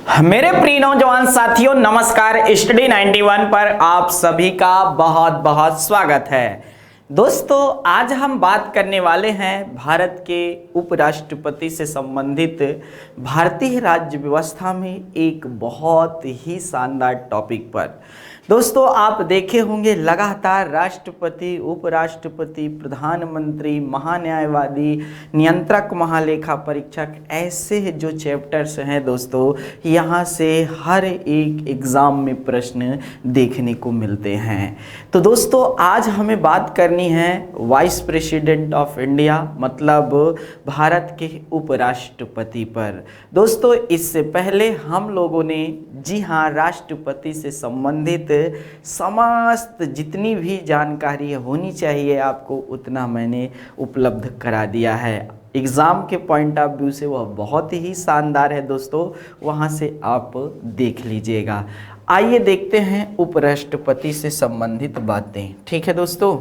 मेरे प्रिय नौजवान साथियों, नमस्कार। स्टडी 91 पर आप सभी का बहुत बहुत स्वागत है। दोस्तों, आज हम बात करने वाले हैं भारत के उपराष्ट्रपति से संबंधित भारतीय राज्य व्यवस्था में एक बहुत ही शानदार टॉपिक पर। दोस्तों, आप देखे होंगे लगातार राष्ट्रपति, उपराष्ट्रपति, प्रधानमंत्री, महान्यायवादी, नियंत्रक, महालेखा परीक्षक, ऐसे जो चैप्टर्स हैं दोस्तों, यहाँ से हर एक एग्ज़ाम में प्रश्न देखने को मिलते हैं। तो दोस्तों, आज हमें बात करनी है वाइस प्रेसिडेंट ऑफ इंडिया, मतलब भारत के उपराष्ट्रपति पर। दोस्तों, इससे पहले हम लोगों ने, जी हाँ, राष्ट्रपति से संबंधित समस्त जितनी भी जानकारी होनी चाहिए आपको, उतना मैंने उपलब्ध करा दिया है। एग्ज़ाम के पॉइंट ऑफ व्यू से वह बहुत ही शानदार है दोस्तों, वहाँ से आप देख लीजिएगा। आइए देखते हैं उपराष्ट्रपति से संबंधित बातें। ठीक है दोस्तों,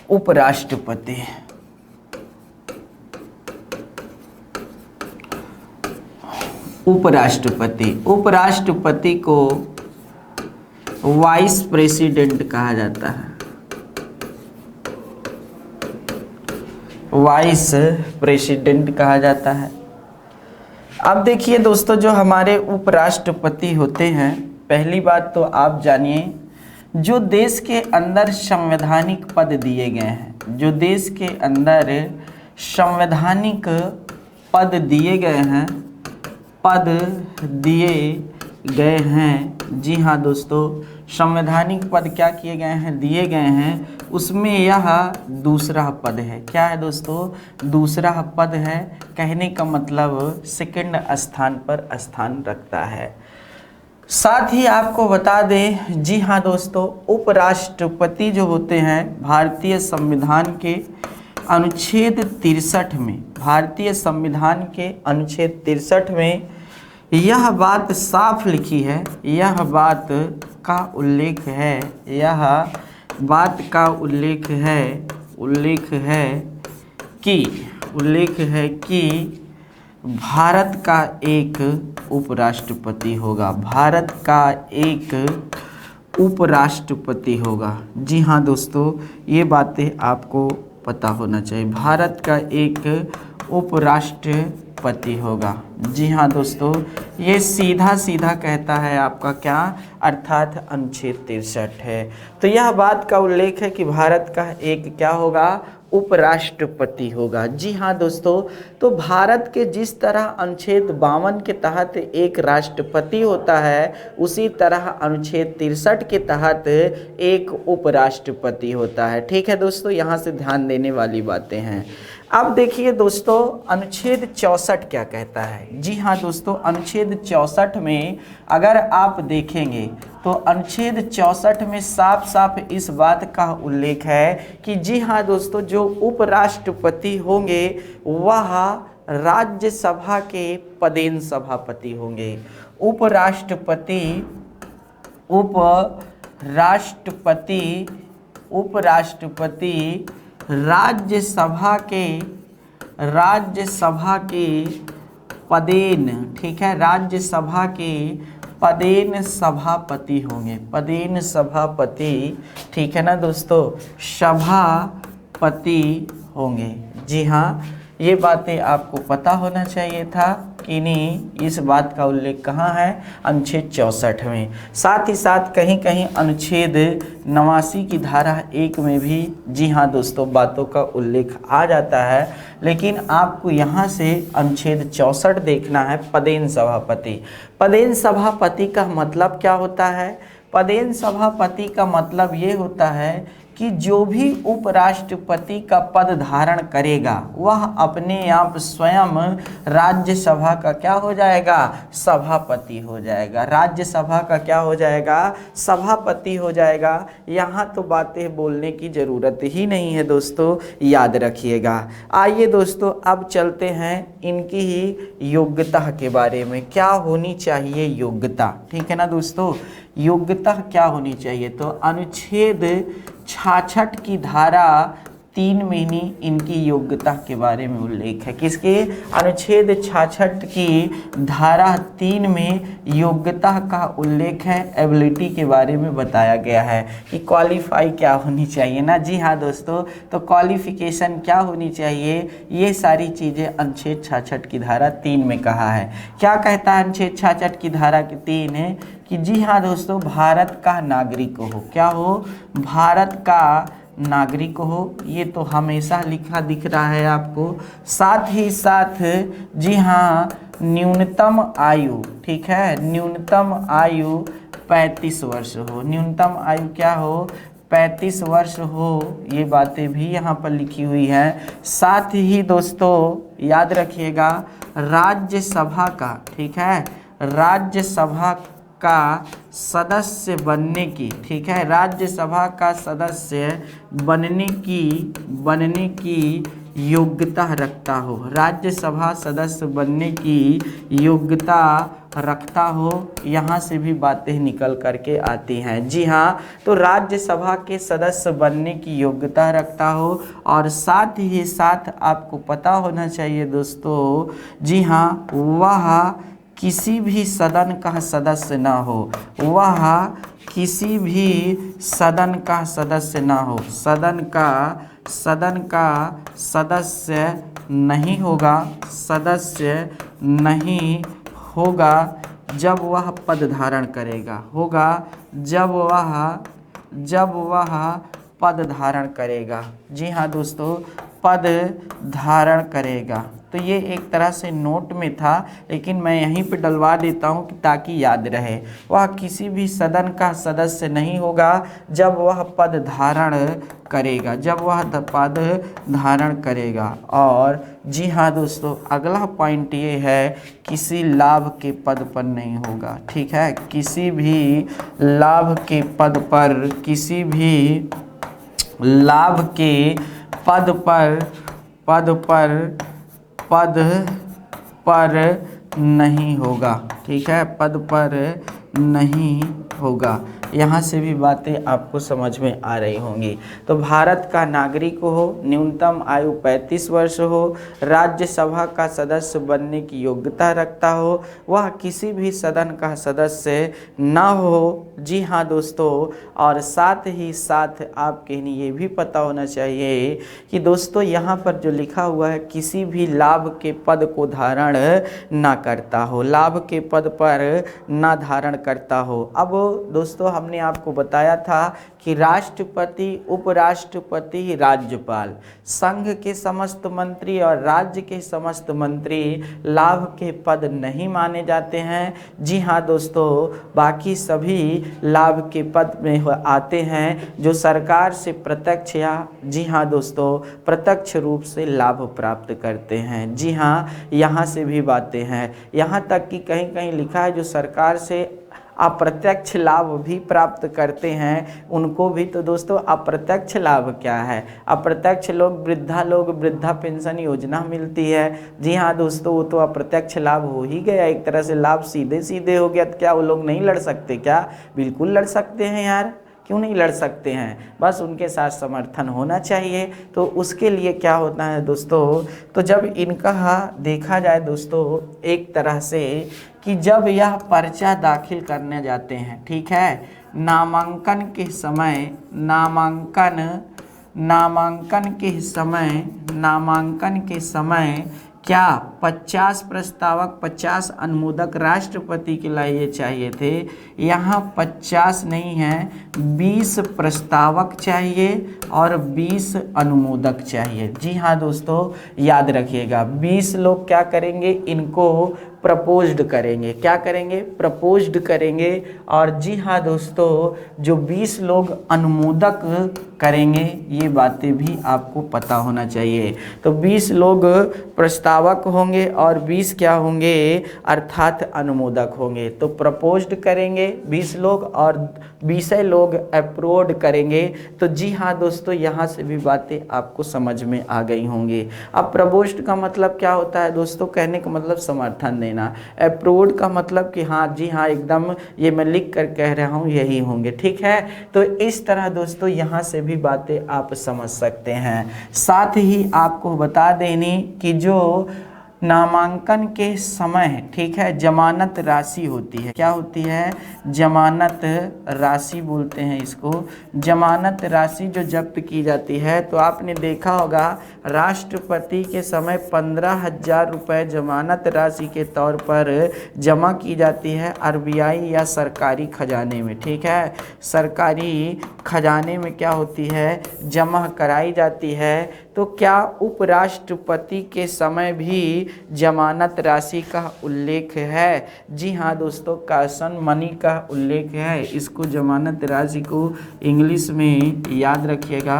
उपराष्ट्रपति उपराष्ट्रपति को वाइस प्रेसिडेंट कहा जाता है। वाइस प्रेसिडेंट कहा जाता है। अब देखिए दोस्तों, जो हमारे उपराष्ट्रपति होते हैं, पहली बात तो आप जानिए, जो देश के अंदर संवैधानिक पद दिए गए हैं, जो देश के अंदर संवैधानिक पद दिए गए हैं, जी हाँ दोस्तों, संवैधानिक पद क्या किए गए हैं, दिए गए हैं, उसमें यह दूसरा पद है। क्या है दोस्तों? दूसरा पद है। कहने का मतलब सेकंड स्थान पर स्थान रखता है। साथ ही आपको बता दें, जी हाँ दोस्तों, उपराष्ट्रपति जो होते हैं, भारतीय संविधान के अनुच्छेद 63 में, भारतीय संविधान के अनुच्छेद 63 में यह बात साफ लिखी है, यह बात का उल्लेख है, यह बात का उल्लेख है कि भारत का एक उपराष्ट्रपति होगा, भारत का एक उपराष्ट्रपति होगा। जी हाँ दोस्तों, ये बातें आपको पता होना चाहिए, भारत का एक उपराष्ट्रपति होगा। जी हाँ दोस्तों, ये सीधा सीधा कहता है आपका क्या, अर्थात अनुच्छेद 63 है। तो यह बात का उल्लेख है कि भारत का एक क्या होगा, उपराष्ट्रपति होगा। जी हाँ दोस्तों, तो भारत के जिस तरह अनुच्छेद 52 के तहत एक राष्ट्रपति होता है, उसी तरह अनुच्छेद 63 के तहत एक उपराष्ट्रपति होता है। ठीक है दोस्तों, यहाँ से ध्यान देने वाली बातें हैं। अब देखिए दोस्तों, अनुच्छेद 64 क्या कहता है। जी हाँ दोस्तों, अनुच्छेद 64 में अगर आप देखेंगे तो अनुच्छेद 64 में साफ साफ इस बात का उल्लेख है कि जी हाँ दोस्तों, जो उपराष्ट्रपति होंगे वह राज्यसभा के पदेन सभापति होंगे। उपराष्ट्रपति राज्यसभा के पदेन, ठीक है, राज्यसभा के पदेन सभापति होंगे, पदेन सभापति, ठीक है ना दोस्तों, सभापति होंगे। जी हाँ, ये बातें आपको पता होना चाहिए था कि नहीं। इस बात का उल्लेख कहाँ है, अनुच्छेद 64 में। साथ ही साथ कहीं कहीं अनुच्छेद 89 की धारा 1 में भी, जी हाँ दोस्तों, बातों का उल्लेख आ जाता है। लेकिन आपको यहाँ से अनुच्छेद 64 देखना है, पदेन सभापति। पदेन सभापति का मतलब क्या होता है? पदेन सभापति का मतलब ये होता है कि जो भी उपराष्ट्रपति का पद धारण करेगा वह अपने आप स्वयं राज्यसभा का क्या हो जाएगा, सभापति हो जाएगा। राज्यसभा का क्या हो जाएगा, सभापति हो जाएगा। यहाँ तो बातें बोलने की ज़रूरत ही नहीं है दोस्तों, याद रखिएगा। आइए दोस्तों, अब चलते हैं इनकी ही योग्यता के बारे में। क्या होनी चाहिए योग्यता, ठीक है ना दोस्तों, योग्यता क्या होनी चाहिए? तो अनुच्छेद 66 की धारा 3 में ही इनकी योग्यता के बारे में उल्लेख है। किसके? अनुच्छेद 66 की धारा 3 में योग्यता का उल्लेख है, एबिलिटी के बारे में बताया गया है कि क्वालिफाई क्या होनी चाहिए ना। जी हाँ दोस्तों, तो क्वालिफिकेशन क्या होनी चाहिए, ये सारी चीज़ें अनुच्छेद 66 की धारा 3 में कहा है। क्या कहता है अनुच्छेद 66 की धारा 3 है कि जी हाँ दोस्तों, भारत का नागरिक हो, क्या हो, भारत का नागरिक हो, ये तो हमेशा लिखा दिख रहा है आपको। साथ ही साथ जी हाँ, न्यूनतम आयु, ठीक है, न्यूनतम आयु 35 वर्ष हो, न्यूनतम आयु क्या हो, 35 वर्ष हो, ये बातें भी यहाँ पर लिखी हुई है। साथ ही दोस्तों याद रखिएगा, राज्यसभा का, ठीक है, राज्यसभा का सदस्य बनने की, ठीक है, राज्यसभा का सदस्य बनने की योग्यता रखता हो, राज्यसभा सदस्य बनने की योग्यता रखता हो, यहाँ से भी बातें निकल करके आती हैं। जी हाँ, तो राज्यसभा के सदस्य बनने की योग्यता रखता हो, और साथ ही साथ आपको पता होना चाहिए दोस्तों, जी हाँ, वह किसी भी सदन का सदस्य ना हो, वह किसी भी सदन का सदस्य ना हो, सदन का सदस्य नहीं होगा, सदस्य नहीं होगा जब वह पद धारण करेगा, होगा जब वह पद धारण करेगा। जी हाँ दोस्तों, पद धारण करेगा। तो ये एक तरह से नोट में था, लेकिन मैं यहीं पे डलवा देता हूँ कि ताकि याद रहे। वह किसी भी सदन का सदस्य नहीं होगा जब वह पद धारण करेगा, जब वह पद धारण करेगा। और जी हाँ दोस्तों, अगला पॉइंट ये है, किसी लाभ के पद पर नहीं होगा, ठीक है, किसी भी लाभ के पद पर, किसी भी लाभ के पद पर नहीं होगा, ठीक है, पद पर नहीं होगा। यहाँ से भी बातें आपको समझ में आ रही होंगी। तो भारत का नागरिक हो, न्यूनतम आयु 35 वर्ष हो, राज्यसभा का सदस्य बनने की योग्यता रखता हो, वह किसी भी सदन का सदस्य ना हो। जी हाँ दोस्तों, और साथ ही साथ आपके लिए ये भी पता होना चाहिए कि दोस्तों यहाँ पर जो लिखा हुआ है, किसी भी लाभ के पद को धारण ना करता हो, लाभ के पद पर ना धारण करता हो। अब दोस्तों हमने आपको बताया था कि राष्ट्रपति, उपराष्ट्रपति, राज्यपाल, संघ के समस्त मंत्री और राज्य के समस्त मंत्री लाभ के पद नहीं माने जाते हैं। जी हाँ दोस्तों, बाकी सभी लाभ के पद में आते हैं जो सरकार से प्रत्यक्ष या, जी हाँ दोस्तों, प्रत्यक्ष रूप से लाभ प्राप्त करते हैं। जी हाँ, यहाँ से भी बातें हैं, यहाँ तक कि कहीं कहीं लिखा है जो सरकार से अप्रत्यक्ष लाभ भी प्राप्त करते हैं, उनको भी। तो दोस्तों अप्रत्यक्ष लाभ क्या है? अप्रत्यक्ष लोग वृद्धा पेंशन योजना मिलती है। जी हाँ दोस्तों, वो तो अप्रत्यक्ष लाभ हो ही गया, एक तरह से लाभ सीधे सीधे हो गया। तो क्या वो लोग नहीं लड़ सकते क्या? बिल्कुल लड़ सकते हैं यार, क्यों नहीं लड़ सकते हैं? बस उनके साथ समर्थन होना चाहिए। तो उसके लिए क्या होता है दोस्तों, तो जब इनका देखा जाए दोस्तों एक तरह से कि जब यह पर्चा दाखिल करने जाते हैं, ठीक है, नामांकन के समय क्या 50 प्रस्तावक 50 अनुमोदक राष्ट्रपति के लिए चाहिए थे। यहाँ 50 नहीं है, 20 प्रस्तावक चाहिए और 20 अनुमोदक चाहिए। जी हाँ दोस्तों, याद रखिएगा, 20 लोग क्या करेंगे, इनको प्रपोज्ड करेंगे। क्या करेंगे? प्रपोज्ड करेंगे। और जी हाँ दोस्तों, जो 20 लोग अनुमोदक करेंगे, ये बातें भी आपको पता होना चाहिए। तो 20 लोग प्रस्तावक होंगे और 20 क्या होंगे, अर्थात अनुमोदक होंगे। तो प्रपोज्ड करेंगे 20 लोग और 20 लोग अप्रूव्ड करेंगे। तो जी हाँ दोस्तों, यहाँ से भी बातें आपको समझ में आ गई होंगी। अब प्रपोज्ड का मतलब क्या होता है दोस्तों? कहने का मतलब समर्थन देना। देना। अप्रूव्ड का मतलब कि हाँ जी हाँ एकदम ये मैं लिख कर कह रहा हूँ यही होंगे, ठीक है। तो इस तरह दोस्तों यहाँ से भी बातें आप समझ सकते हैं। साथ ही आपको बता देनी कि जो नामांकन के समय, ठीक है, जमानत राशि होती है, क्या होती है, जमानत राशि बोलते हैं इसको। जमानत राशि जो जब्त की जाती है, तो आपने देखा होगा राष्ट्रपति के समय 15,000 रुपये जमानत राशि के तौर पर जमा की जाती है आरबीआई या सरकारी खजाने में, ठीक है। सरकारी खजाने में क्या होती है, जमा कराई जाती है। तो क्या उपराष्ट्रपति के समय भी जमानत राशि का उल्लेख है? जी हाँ दोस्तों, कॉशन मनी का उल्लेख है। इसको जमानत राशि को इंग्लिश में याद रखिएगा,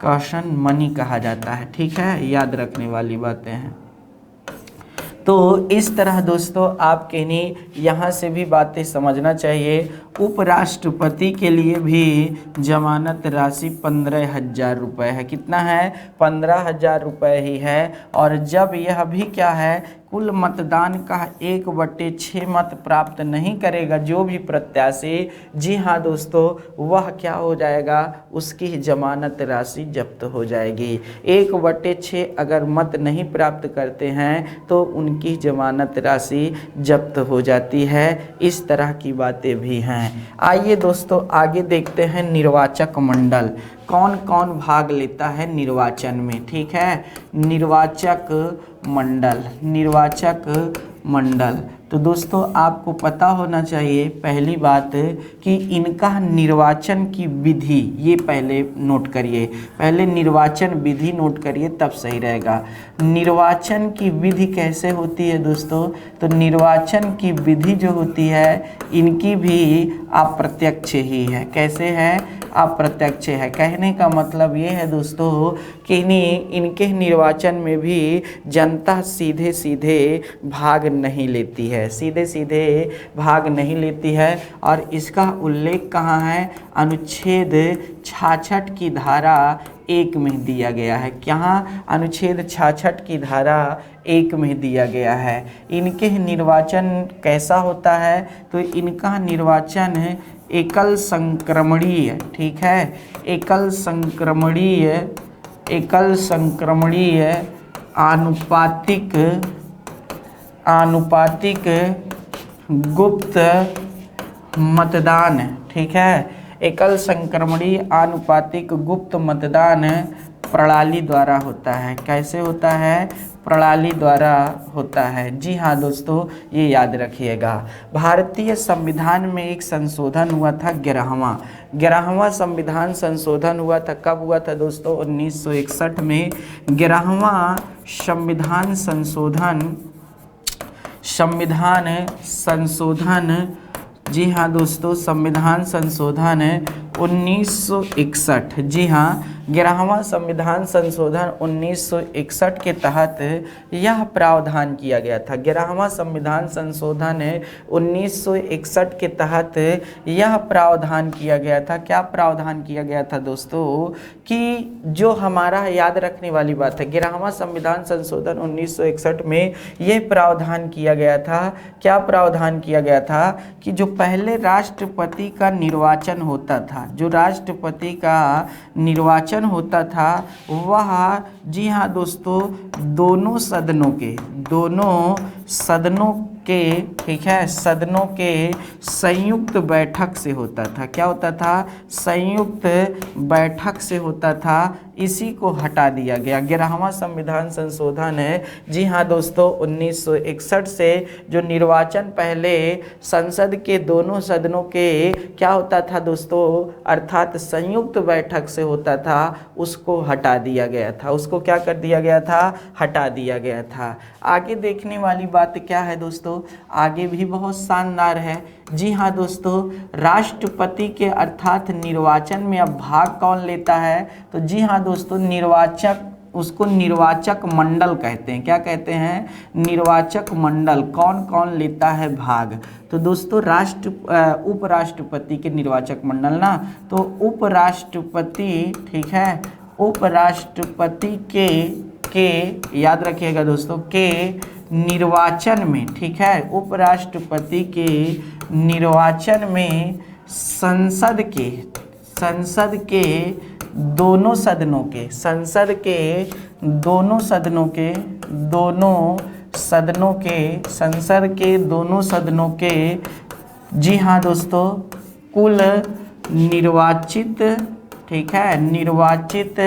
कॉशन मनी कहा जाता है, ठीक है, याद रखने वाली बातें हैं। तो इस तरह दोस्तों आपके लिए यहाँ से भी बातें समझना चाहिए। उपराष्ट्रपति के लिए भी जमानत राशि 15,000 रुपये है। कितना है, 15,000 रुपये ही है। और जब यह भी क्या है, कुल मतदान का 1/6 मत प्राप्त नहीं करेगा जो भी प्रत्याशी, जी हाँ दोस्तों, वह क्या हो जाएगा, उसकी जमानत राशि जब्त हो जाएगी। 1/6 अगर मत नहीं प्राप्त करते हैं तो उनकी जमानत राशि जब्त हो जाती है। इस तरह की बातें भी हैं। आइए दोस्तों आगे देखते हैं निर्वाचक मंडल, कौन कौन भाग लेता है निर्वाचन में, ठीक है। निर्वाचक मंडल, निर्वाचक मंडल, तो दोस्तों आपको पता होना चाहिए पहली बात कि इनका निर्वाचन की विधि, ये पहले नोट करिए, पहले निर्वाचन विधि नोट करिए तब सही रहेगा। निर्वाचन की विधि कैसे होती है दोस्तों, तो निर्वाचन की विधि जो होती है इनकी भी अप्रत्यक्ष ही है। कैसे है, अप्रत्यक्ष है। कहने का मतलब ये है दोस्तों कि इनके निर्वाचन में भी जनता सीधे सीधे भाग नहीं लेती है, सीधे सीधे भाग नहीं लेती है। और इसका उल्लेख कहाँ है, अनुच्छेद 66 की धारा 1 में दिया गया है। यहाँ अनुच्छेद 66 की धारा 1 में दिया गया है। इनके निर्वाचन कैसा होता है, तो इनका निर्वाचन एकल संक्रमणीय, ठीक है, एकल संक्रमणीय आनुपातिक गुप्त मतदान, ठीक है, एकल संक्रमणीय आनुपातिक गुप्त मतदान प्रणाली द्वारा होता है। कैसे होता है, प्रणाली द्वारा होता है। जी हाँ दोस्तों, ये याद रखिएगा। भारतीय संविधान में एक संशोधन हुआ था, 11वां संविधान संशोधन हुआ था। कब हुआ था दोस्तों, 1961 में 11वां संविधान संशोधन, जी हाँ दोस्तों, संविधान संशोधन 1961, जी हाँ, 11वां संविधान संशोधन 1961 के तहत यह प्रावधान किया गया था। 11वां संविधान संशोधन 1961 के तहत यह प्रावधान किया गया था। क्या प्रावधान किया गया था दोस्तों, कि जो हमारा याद रखने वाली बात है, 11वां संविधान संशोधन 1961 में यह प्रावधान किया गया था। क्या प्रावधान किया गया था, कि जो पहले राष्ट्रपति का निर्वाचन होता था, जो राष्ट्रपति का निर्वाचन होता था, वह, जी हाँ दोस्तों, दोनों सदनों के, ठीक है, सदनों के संयुक्त बैठक से होता था। क्या होता था, संयुक्त बैठक से होता था। इसी को हटा दिया गया। 11वां संविधान संशोधन है, जी हाँ दोस्तों, 1961 से जो निर्वाचन पहले संसद के दोनों सदनों के क्या होता था दोस्तों, अर्थात संयुक्त बैठक से होता था, उसको हटा दिया गया था। उसको क्या कर दिया गया था, हटा दिया गया था। आगे देखने वाली बात क्या है दोस्तों, आगे भी बहुत शानदार है। जी हाँ दोस्तों, राष्ट्रपति के अर्थात निर्वाचन में अब भाग कौन लेता है, तो जी हाँ दोस्तों, निर्वाचक, उसको निर्वाचक मंडल कहते हैं। क्या कहते हैं, निर्वाचक मंडल। कौन कौन लेता है भाग, तो दोस्तों उपराष्ट्रपति के निर्वाचक मंडल ना, तो उपराष्ट्रपति, ठीक है, उपराष्ट्रपति के याद रखिएगा दोस्तों, के निर्वाचन में, ठीक है, उपराष्ट्रपति के निर्वाचन में संसद के दोनों सदनों के, संसद के दोनों सदनों के, संसद के दोनों सदनों के, जी हाँ दोस्तों, कुल निर्वाचित, ठीक है, निर्वाचित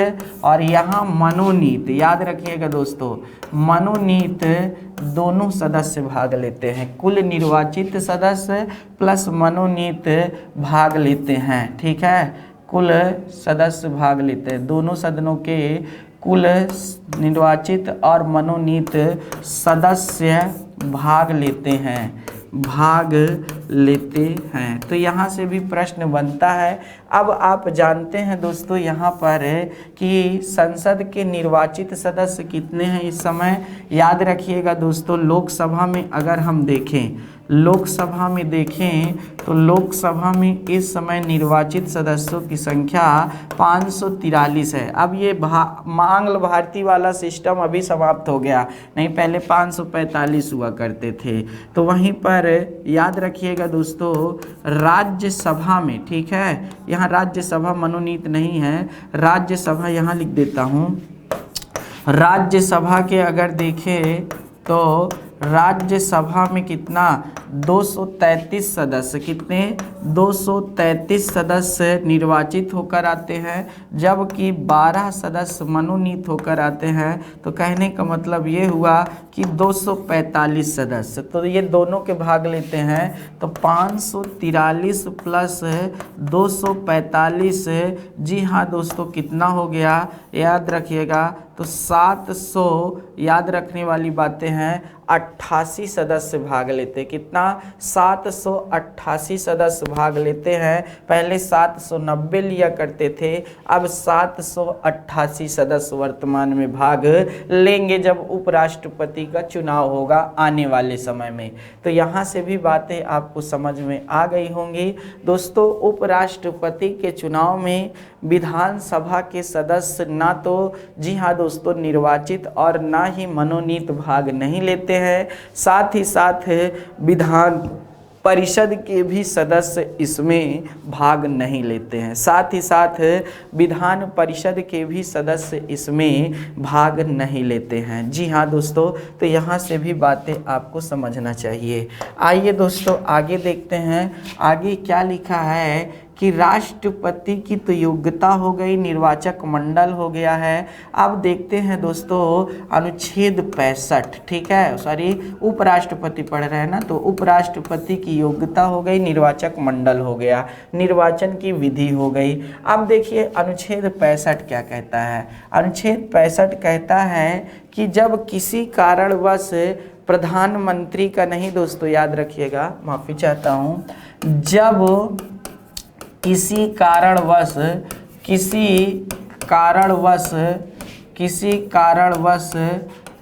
और यहाँ मनोनीत, याद रखिएगा दोस्तों, मनोनीत दोनों सदस्य भाग लेते हैं। कुल निर्वाचित सदस्य प्लस मनोनीत भाग लेते हैं, ठीक है, कुल सदस्य भाग लेते हैं, दोनों सदनों के कुल निर्वाचित और मनोनीत सदस्य भाग लेते हैं। तो यहाँ से भी प्रश्न बनता है। अब आप जानते हैं दोस्तों यहाँ पर कि संसद के निर्वाचित सदस्य कितने हैं इस समय। याद रखिएगा दोस्तों, लोकसभा में अगर हम देखें, लोकसभा में देखें तो लोकसभा में इस समय निर्वाचित सदस्यों की संख्या 543 है। अब ये आंग्ल भारतीय वाला सिस्टम अभी समाप्त हो गया, नहीं पहले 545 हुआ करते थे। तो वहीं पर याद रखिएगा दोस्तों, राज्यसभा में, ठीक है, यहाँ राज्यसभा मनोनीत नहीं है, राज्यसभा यहाँ लिख देता हूँ। राज्यसभा के अगर देखें तो राज्यसभा में कितना 233 सदस्य, कितने 233 सदस्य निर्वाचित होकर आते हैं, जबकि 12 सदस्य मनोनीत होकर आते हैं। तो कहने का मतलब ये हुआ कि 245 सदस्य, तो ये दोनों के भाग लेते हैं। तो 543 प्लस 245, जी हाँ दोस्तों, कितना हो गया याद रखिएगा, तो 700, याद रखने वाली बातें हैं, 88 सदस्य भाग लेते हैं। कितना 788 सदस्य भाग लेते हैं। पहले 790 लिया करते थे, अब 788 सदस्य वर्तमान में भाग लेंगे जब उपराष्ट्रपति का चुनाव होगा आने वाले समय में। तो यहाँ से भी बातें आपको समझ में आ गई होंगी दोस्तों। उपराष्ट्रपति के चुनाव में विधानसभा के सदस्य ना तो, जी हाँ दोस्तों, निर्वाचित और ना ही मनोनीत भाग नहीं लेते हैं, साथ ही साथ विधान परिषद के भी सदस्य इसमें भाग नहीं लेते हैं, साथ ही साथ विधान परिषद के भी सदस्य इसमें भाग नहीं लेते हैं। जी हाँ दोस्तों, तो यहाँ से भी बातें आपको समझना चाहिए। आइए दोस्तों आगे देखते हैं, आगे क्या लिखा है कि राष्ट्रपति की तो योग्यता हो गई, निर्वाचक मंडल हो गया है। अब देखते हैं दोस्तों अनुच्छेद 65, ठीक है, सॉरी उपराष्ट्रपति पढ़ रहे हैं ना, तो उपराष्ट्रपति की योग्यता हो गई, निर्वाचक मंडल हो गया, निर्वाचन की विधि हो गई। अब देखिए अनुच्छेद 65 क्या कहता है। अनुच्छेद 65 कहता है कि जब किसी कारणवश प्रधानमंत्री का, नहीं दोस्तों याद रखिएगा, माफ़ी चाहता हूँ, जब किसी कारणवश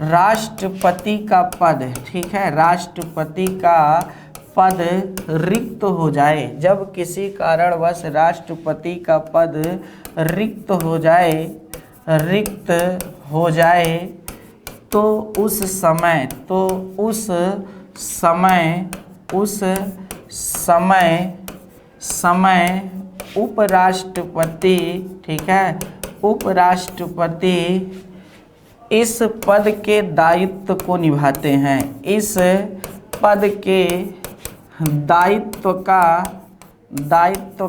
राष्ट्रपति का पद, ठीक है, राष्ट्रपति का पद रिक्त हो जाए, जब किसी कारणवश राष्ट्रपति का पद रिक्त हो जाए तो उस समय उपराष्ट्रपति, ठीक है, उपराष्ट्रपति इस पद के दायित्व को निभाते हैं, इस पद के दायित्व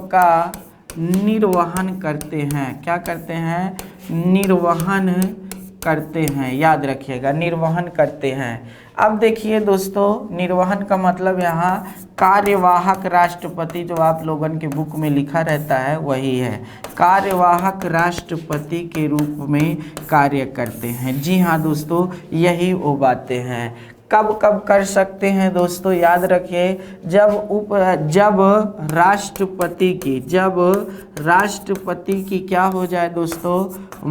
का निर्वहन करते हैं। क्या करते हैं? निर्वहन करते हैं, याद रखिएगा, निर्वहन करते हैं। अब देखिए दोस्तों, निर्वहन का मतलब यहाँ कार्यवाहक राष्ट्रपति, जो आप लोगन के बुक में लिखा रहता है वही है, कार्यवाहक राष्ट्रपति के रूप में कार्य करते हैं। जी हाँ दोस्तों, यही वो बातें हैं। कब कब कर सकते हैं दोस्तों, याद रखिए, जब राष्ट्रपति की क्या हो जाए दोस्तों,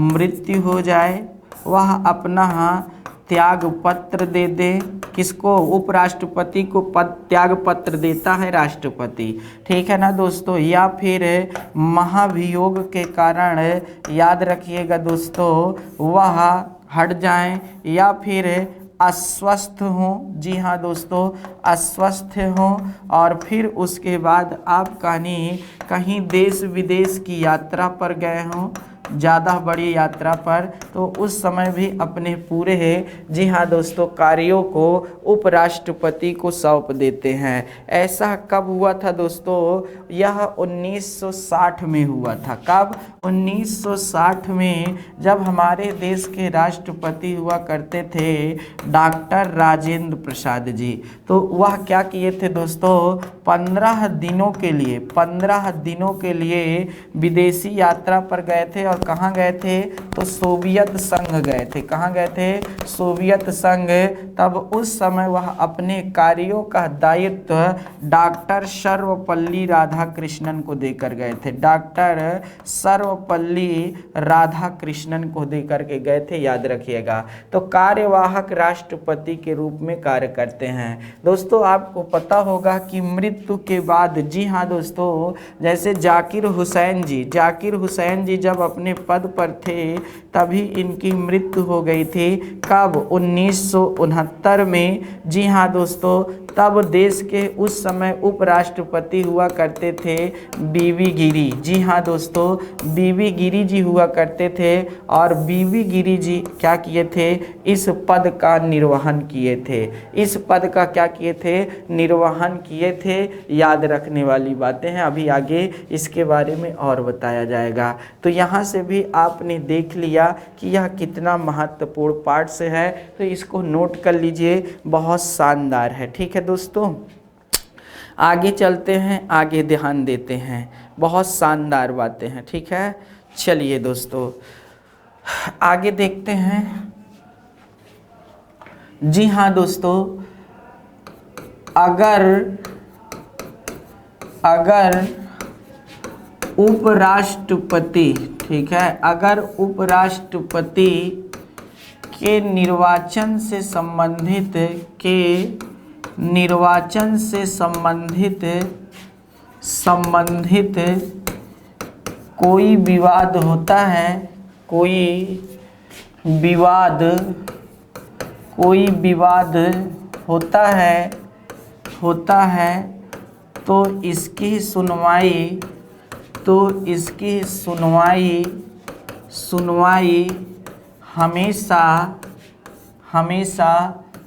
मृत्यु हो जाए, वह अपना त्याग पत्र दे दे। किसको? उपराष्ट्रपति को त्याग पत्र देता है राष्ट्रपति, ठीक है ना दोस्तों। या फिर महाभियोग के कारण, याद रखिएगा दोस्तों, वह हट जाएं, या फिर अस्वस्थ हों, जी हाँ दोस्तों, अस्वस्थ हों, और फिर उसके बाद आप कहीं देश विदेश की यात्रा पर गए हों, ज़्यादा बड़ी यात्रा पर, तो उस समय भी अपने पूरे, जी हाँ दोस्तों, कार्यों को उपराष्ट्रपति को सौंप देते हैं। ऐसा कब हुआ था दोस्तों? यह 1960 में हुआ था। कब? 1960 में, जब हमारे देश के राष्ट्रपति हुआ करते थे डॉक्टर राजेंद्र प्रसाद जी। तो वह क्या किए थे दोस्तों? 15 दिनों के लिए विदेशी यात्रा पर गए थे। और कहाँ गए थे? तो सोवियत संघ गए थे। कहाँ गए थे? सोवियत संघ। तब उस समय वह अपने कार्यों का दायित्व डॉक्टर सर्वपल्ली राधाकृष्णन को देकर गए थे। डॉक्टर सर्वपल्ली राधाकृष्णन को देकर के गए थे, याद रखिएगा। तो कार्यवाहक राष्ट्रपति के रूप में कार्य करते हैं। दोस्तों आपको पता होगा कि मृत्यु के बाद, जी हाँ दोस्तों, जैसे जाकिर हुसैन जी जब अपने पद पर थे तभी इनकी मृत्यु हो गई थी। कब? 1969 में, जी हाँ दोस्तों। तब देश के उस समय उपराष्ट्रपति हुआ करते थे बीवी गिरी, जी हाँ दोस्तों, बीवी गिरी जी हुआ करते थे। और बीवी गिरी जी क्या किए थे? इस पद का निर्वहन किए थे। इस पद का क्या किए थे? निर्वहन किए थे। याद रखने वाली बातें हैं, अभी आगे इसके बारे में और बताया जाएगा। तो यहाँ से भी आपने देख लिया कि यह कितना महत्वपूर्ण पार्ट से है, तो इसको नोट कर लीजिए, बहुत शानदार है। ठीक है दोस्तों, आगे चलते हैं, आगे ध्यान देते हैं, बहुत शानदार बातें हैं। ठीक है, चलिए दोस्तों आगे देखते हैं। जी हाँ दोस्तों, अगर उपराष्ट्रपति, ठीक है, अगर उपराष्ट्रपति के निर्वाचन से संबंधित कोई विवाद होता है, कोई विवाद होता है, तो इसकी सुनवाई हमेशा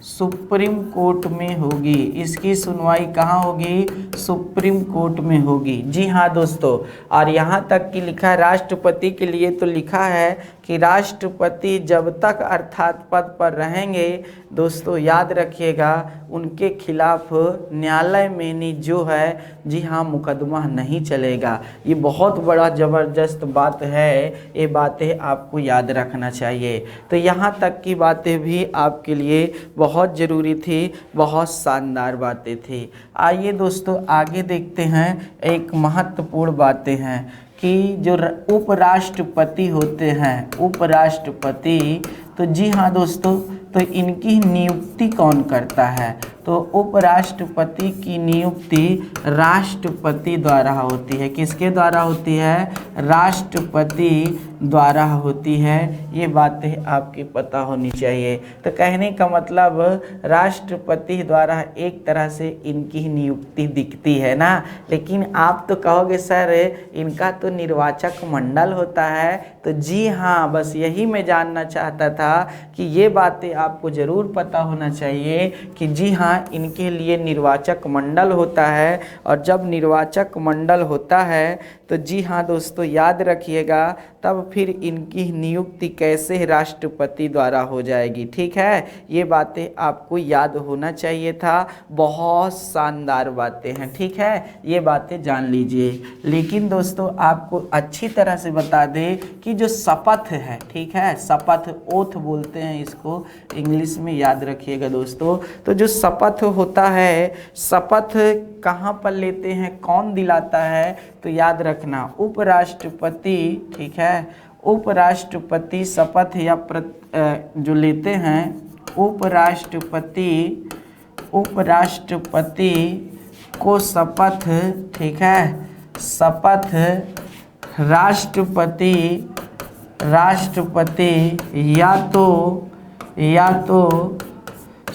सुप्रीम कोर्ट में होगी। इसकी सुनवाई कहाँ होगी? सुप्रीम कोर्ट में होगी। जी हाँ दोस्तों, और यहाँ तक कि लिखा है राष्ट्रपति के लिए, तो लिखा है कि राष्ट्रपति जब तक अर्थात पद पर रहेंगे दोस्तों, याद रखिएगा, उनके खिलाफ न्यायालय में जो है, जी हाँ, मुकदमा नहीं चलेगा। ये बहुत बड़ा ज़बरदस्त बात है, ये बातें आपको याद रखना चाहिए। तो यहाँ तक की बातें भी आपके लिए बहुत ज़रूरी थी, बहुत शानदार बातें थी। आइए दोस्तों आगे देखते हैं। एक महत्वपूर्ण बातें हैं कि जो उपराष्ट्रपति होते हैं, उपराष्ट्रपति, तो जी हाँ दोस्तों, तो इनकी नियुक्ति कौन करता है? तो उपराष्ट्रपति की नियुक्ति राष्ट्रपति द्वारा होती है। किसके द्वारा होती है? राष्ट्रपति द्वारा होती है। ये बातें आपकी पता होनी चाहिए। तो कहने का मतलब राष्ट्रपति द्वारा एक तरह से इनकी नियुक्ति दिखती है ना, लेकिन आप तो कहोगे सर इनका तो निर्वाचक मंडल होता है। तो जी हाँ, बस यही मैं जानना चाहता था कि ये बातें आपको ज़रूर पता होना चाहिए कि जी हाँ, इनके लिए निर्वाचक मंडल होता है। और जब निर्वाचक मंडल होता है तो जी हाँ दोस्तों, याद रखिएगा, तब फिर इनकी नियुक्ति कैसे राष्ट्रपति द्वारा हो जाएगी। ठीक है, ये बातें आपको याद होना चाहिए था। बहुत शानदार बातें हैं, ठीक है, ये बातें जान लीजिए। लेकिन दोस्तों आपको अच्छी तरह से बता दें कि जो शपथ है, ठीक है, शपथ, ओथ बोलते हैं इसको इंग्लिश में, याद रखिएगा दोस्तों। तो जो शपथ होता है, शपथ कहाँ पर लेते हैं, कौन दिलाता है? तो याद रखना, उपराष्ट्रपति, ठीक है, उपराष्ट्रपति शपथ या जो लेते हैं, उपराष्ट्रपति को शपथ, ठीक है, शपथ राष्ट्रपति या तो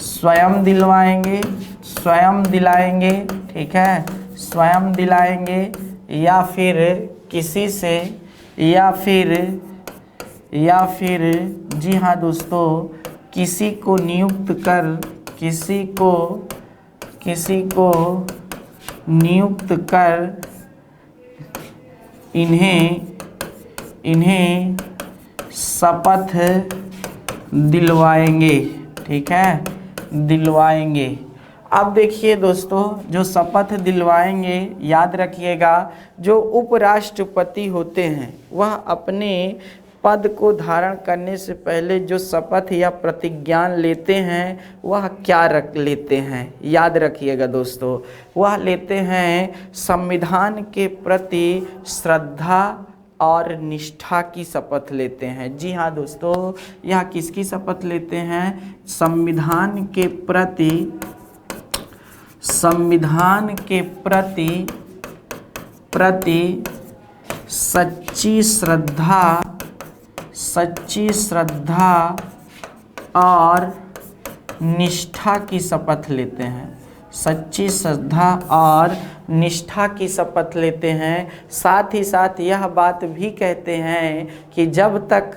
स्वयं दिलवाएंगे, स्वयं दिलाएंगे, ठीक है, स्वयं दिलाएंगे, या फिर किसी से, या फिर जी हाँ दोस्तों, किसी को नियुक्त कर, किसी को नियुक्त कर इन्हें शपथ दिलवाएंगे, ठीक है, दिलवाएंगे। अब देखिए दोस्तों, जो शपथ दिलवाएंगे, याद रखिएगा, जो उपराष्ट्रपति होते हैं वह अपने पद को धारण करने से पहले जो शपथ या प्रतिज्ञा लेते हैं वह क्या रख लेते हैं, याद रखिएगा दोस्तों, वह लेते हैं संविधान के प्रति श्रद्धा और निष्ठा की शपथ लेते हैं। जी हाँ दोस्तों, यह किसकी शपथ लेते हैं? संविधान के प्रति सच्ची श्रद्धा और निष्ठा की शपथ लेते हैं, सच्ची श्रद्धा और निष्ठा की शपथ लेते हैं। साथ ही साथ यह बात भी कहते हैं कि जब तक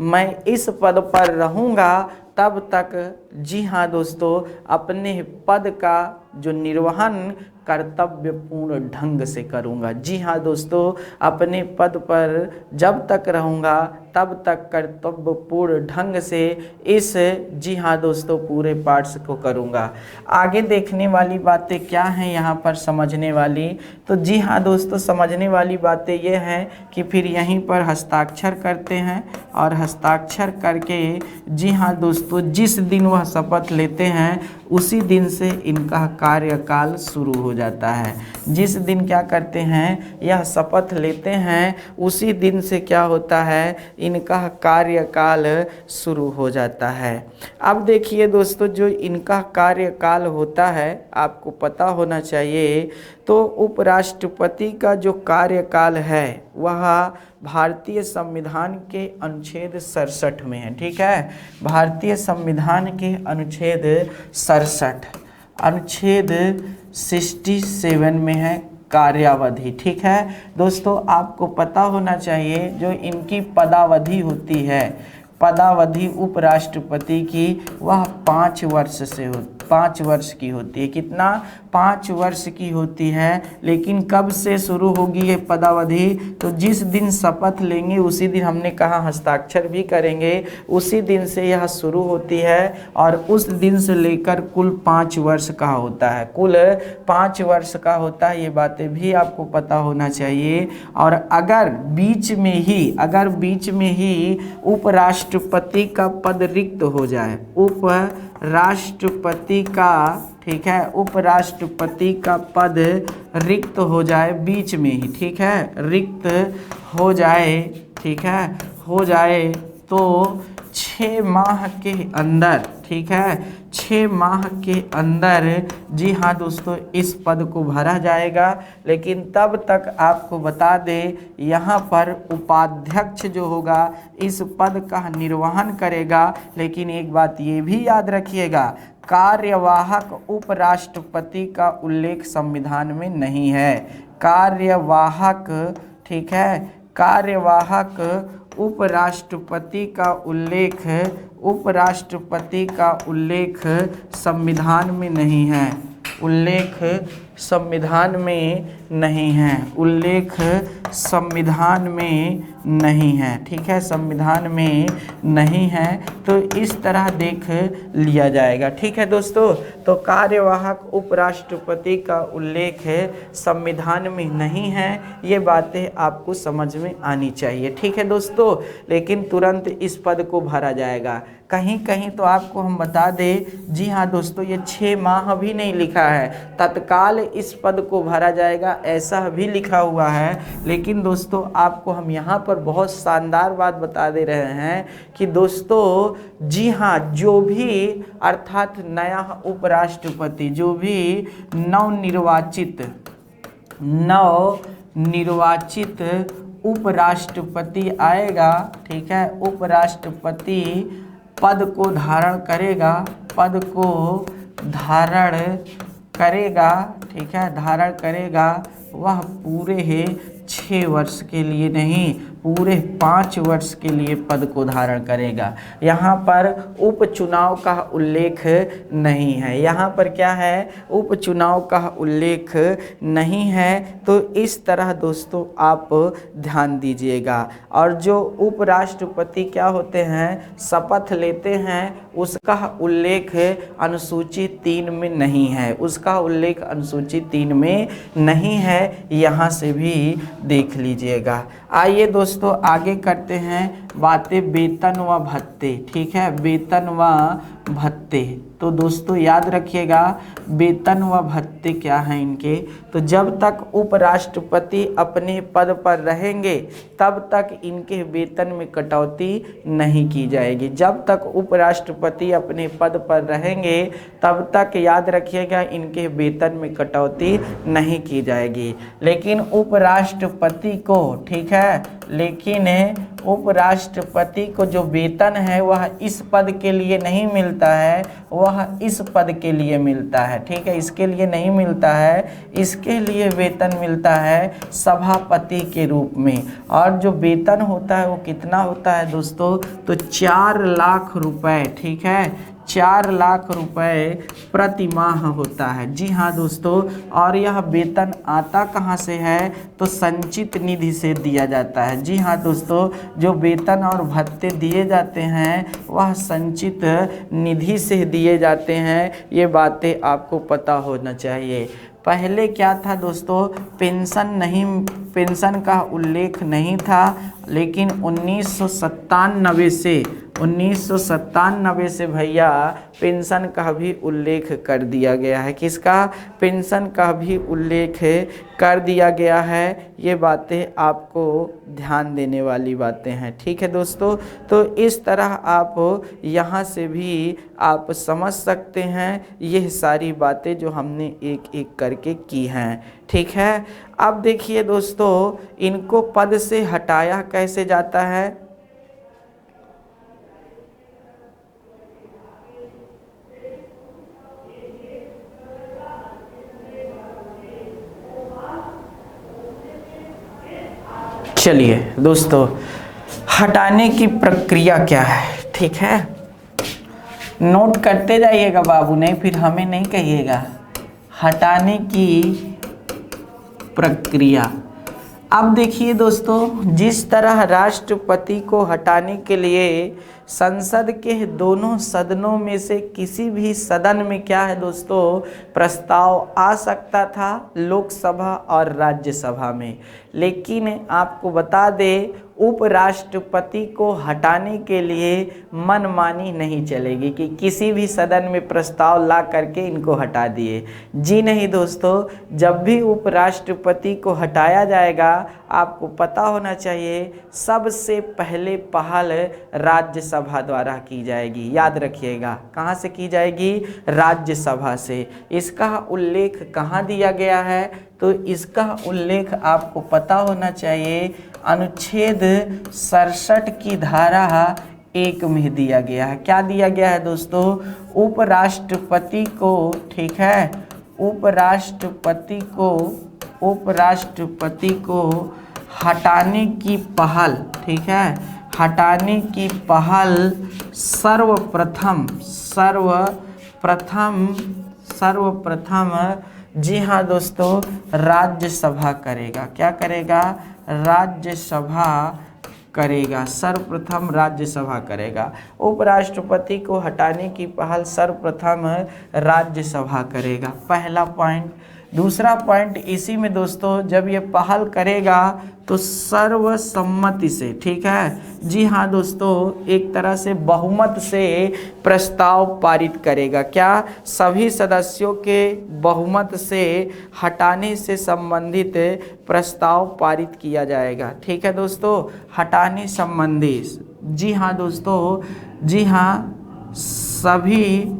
मैं इस पद पर रहूँगा तब तक, जी हाँ दोस्तों, अपने पद का जो निर्वहन कर्तव्यपूर्ण ढंग से करूँगा। जी हाँ दोस्तों, अपने पद पर जब तक रहूँगा तब तक कर्तव्यपूर्ण ढंग से इस, जी हाँ दोस्तों, पूरे पाठ को करूँगा। आगे देखने वाली बातें क्या हैं यहाँ पर समझने वाली? तो जी हाँ दोस्तों, समझने वाली बातें ये हैं कि फिर यहीं पर हस्ताक्षर करते हैं और हस्ताक्षर करके, जी हाँ दोस्तों, जिस दिन वह शपथ लेते हैं उसी दिन से इनका कार्यकाल शुरू हो जाता है। जिस दिन क्या करते हैं, यह शपथ लेते हैं, उसी दिन से क्या होता है, इनका कार्यकाल शुरू हो जाता है। अब देखिए दोस्तों, जो इनका कार्यकाल होता है आपको पता होना चाहिए। तो उपराष्ट्रपति का जो कार्यकाल है वह भारतीय संविधान के अनुच्छेद 67 में है, ठीक है, भारतीय संविधान के अनुच्छेद 67, अनुच्छेद 67 में है कार्यावधि, ठीक है दोस्तों। आपको पता होना चाहिए जो इनकी पदावधि होती है, पदावधि उपराष्ट्रपति की, वह 5 वर्ष की होती है। कितना? 5 वर्ष की होती है। लेकिन कब से शुरू होगी ये पदावधि? तो जिस दिन शपथ लेंगे उसी दिन, हमने कहा हस्ताक्षर भी करेंगे, उसी दिन से यह शुरू होती है और उस दिन से लेकर कुल 5 वर्ष का होता है, कुल 5 वर्ष का होता है। ये बातें भी आपको पता होना चाहिए। और अगर बीच में ही उपराष्ट्रपति का पद रिक्त हो जाए, उपराष्ट्रपति का, ठीक है, उपराष्ट्रपति का पद रिक्त हो जाए बीच में ही, ठीक है, रिक्त हो जाए, ठीक है, हो जाए, तो 6 माह के अंदर, ठीक है, 6 माह के अंदर, जी हाँ दोस्तों, इस पद को भरा जाएगा। लेकिन तब तक आपको बता दें, यहाँ पर उपाध्यक्ष जो होगा इस पद का निर्वहन करेगा। लेकिन एक बात ये भी याद रखिएगा, कार्यवाहक उपराष्ट्रपति का उल्लेख संविधान में नहीं है। कार्यवाहक, ठीक है, कार्यवाहक उपराष्ट्रपति का उल्लेख संविधान में नहीं है, उल्लेख संविधान में नहीं है, उल्लेख संविधान में नहीं है, ठीक है, संविधान में नहीं है। तो इस तरह देख लिया जाएगा, ठीक है दोस्तों। तो कार्यवाहक उपराष्ट्रपति का उल्लेख संविधान में नहीं है, ये बातें आपको समझ में आनी चाहिए, ठीक है दोस्तों। लेकिन तुरंत इस पद को भरा जाएगा। कहीं कहीं तो आपको हम बता दें, जी हाँ दोस्तों, ये 6 माह भी नहीं लिखा है, तत्काल इस पद को भरा जाएगा ऐसा भी लिखा हुआ है। लेकिन दोस्तों आपको हम यहाँ पर बहुत शानदार बात बता दे रहे हैं कि दोस्तों, जी हाँ, जो भी अर्थात नया उपराष्ट्रपति, जो भी नवनिर्वाचित उपराष्ट्रपति आएगा, ठीक है, उपराष्ट्रपति पद को धारण करेगा, पद को धारण करेगा, ठीक है, धारण करेगा, वह पूरे 6 वर्ष के लिए नहीं, पूरे 5 वर्ष के लिए पद को धारण करेगा। यहाँ पर उपचुनाव का उल्लेख नहीं है, यहाँ पर क्या है, उपचुनाव का उल्लेख नहीं है। तो इस तरह दोस्तों आप ध्यान दीजिएगा। और जो उपराष्ट्रपति क्या होते हैं, शपथ लेते हैं, उसका उल्लेख अनुसूची 3 में नहीं है, उसका उल्लेख अनुसूची 3 में नहीं है, यहाँ से भी देख लीजिएगा। आइए दोस्तों आगे करते हैं बातें वेतन व भत्ते, ठीक है, वेतन व भत्ते। तो दोस्तों याद रखिएगा वेतन व भत्ते क्या हैं इनके। तो जब तक उपराष्ट्रपति अपने पद पर रहेंगे तब तक इनके वेतन में कटौती नहीं की जाएगी। जब तक उपराष्ट्रपति अपने पद पर रहेंगे तब तक याद रखिएगा इनके वेतन में कटौती नहीं की जाएगी। लेकिन उपराष्ट्रपति को, ठीक है, लेकिन उपराष्ट्रपति को जो वेतन है वह इस पद के लिए नहीं मिलता है, वह इस पद के लिए मिलता है, ठीक है, इसके लिए नहीं मिलता है, इसके लिए वेतन मिलता है सभापति के रूप में। और जो वेतन होता है वो कितना होता है दोस्तों, तो 4 लाख रुपए, ठीक है, 4 लाख रुपए प्रति माह होता है। जी हाँ दोस्तों, और यह वेतन आता कहाँ से है, तो संचित निधि से दिया जाता है। जी हाँ दोस्तों, जो वेतन और भत्ते दिए जाते हैं वह संचित निधि से दिए जाते हैं, ये बातें आपको पता होना चाहिए। पहले क्या था दोस्तों, पेंशन का उल्लेख नहीं था, लेकिन 1997 से भैया पेंशन का भी उल्लेख कर दिया गया है। किसका, पेंशन का भी उल्लेख कर दिया गया है। ये बातें आपको ध्यान देने वाली बातें हैं, ठीक है दोस्तों। तो इस तरह आप यहाँ से भी आप समझ सकते हैं यह सारी बातें जो हमने एक एक करके की हैं, ठीक है। अब देखिए दोस्तों इनको पद से हटाया कैसे जाता है। चलिए दोस्तों, हटाने की प्रक्रिया क्या है, ठीक है, नोट करते जाइएगा बाबू, नहीं फिर हमें नहीं कहिएगा। हटाने की प्रक्रिया, अब देखिए दोस्तों, जिस तरह राष्ट्रपति को हटाने के लिए संसद के दोनों सदनों में से किसी भी सदन में क्या है दोस्तों, प्रस्ताव आ सकता था, लोकसभा और राज्यसभा में। लेकिन आपको बता दें उपराष्ट्रपति को हटाने के लिए मनमानी नहीं चलेगी कि किसी भी सदन में प्रस्ताव ला करके इनको हटा दिए। जी नहीं दोस्तों, जब भी उपराष्ट्रपति को हटाया जाएगा आपको पता होना चाहिए सबसे पहले पहल राज्यसभा द्वारा की जाएगी। याद रखिएगा, कहाँ से की जाएगी, राज्यसभा से। इसका उल्लेख कहाँ दिया गया है, तो इसका उल्लेख आपको पता होना चाहिए अनुच्छेद 67 की धारा 1 में दिया गया है। क्या दिया गया है दोस्तों, उपराष्ट्रपति को, ठीक है, उपराष्ट्रपति को हटाने की पहल, ठीक है, हटाने की पहल सर्वप्रथम जी हाँ दोस्तों राज्यसभा करेगा। क्या करेगा, राज्यसभा करेगा, सर्वप्रथम राज्यसभा करेगा। उपराष्ट्रपति को हटाने की पहल सर्वप्रथम राज्यसभा करेगा, पहला पॉइंट। दूसरा पॉइंट इसी में दोस्तों, जब ये पहल करेगा तो सर्वसम्मति से, ठीक है, जी हाँ दोस्तों, एक तरह से बहुमत से प्रस्ताव पारित करेगा। क्या, सभी सदस्यों के बहुमत से हटाने से संबंधित प्रस्ताव पारित किया जाएगा, ठीक है दोस्तों, हटाने संबंधी। जी हाँ दोस्तों, जी हाँ, सभी